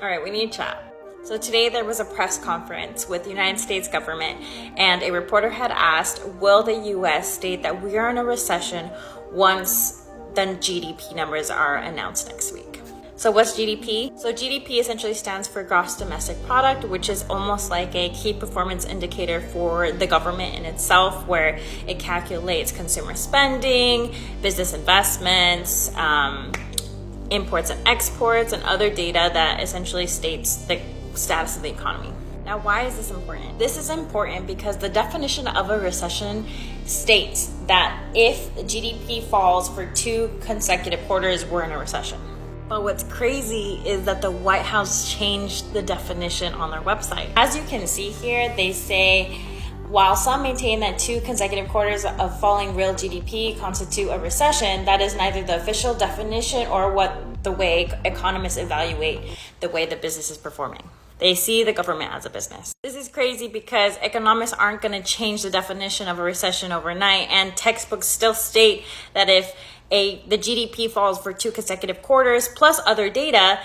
All right, we need to chat. So today there was a press conference with the United States government, and a reporter had asked, will the US state that we are in a recession once the GDP numbers are announced next week? So what's GDP? So GDP essentially stands for gross domestic product, which is almost like a key performance indicator for the government in itself, where it calculates consumer spending, business investments, imports and exports, and other data that essentially states the status of the economy. Now, why is this important? This is important because the definition of a recession states that if GDP falls for 2 consecutive quarters, we're in a recession. But what's crazy is that the White House changed the definition on their website. As you can see here, they say, while some maintain that 2 consecutive quarters of falling real GDP constitute a recession, that is neither the official definition or the way economists evaluate the way the business is performing. They see the government as a business. This is crazy because economists aren't going to change the definition of a recession overnight, and textbooks still state that if the GDP falls for 2 consecutive quarters plus other data,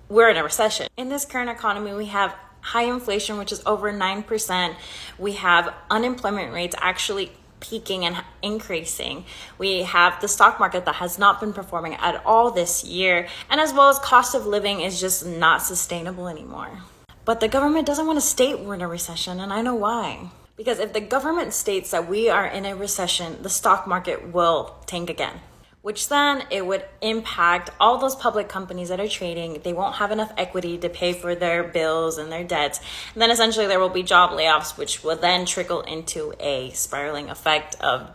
we're in a recession. In this current economy, we have high inflation, which is over 9%. We have unemployment rates actually peaking and increasing. We have the stock market that has not been performing at all this year, and as well as cost of living is just not sustainable anymore. But the government doesn't want to state we're in a recession, and I know why. Because if the government states that we are in a recession, the stock market will tank again, which then it would impact all those public companies that are trading. They won't have enough equity to pay for their bills and their debts. And then essentially there will be job layoffs, which will then trickle into a spiraling effect of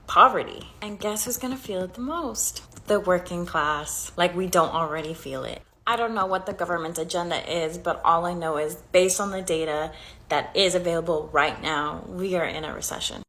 poverty. And guess who's gonna feel it the most? The working class. Like we don't already feel it. I don't know what the government's agenda is, but all I know is based on the data that is available right now, we are in a recession.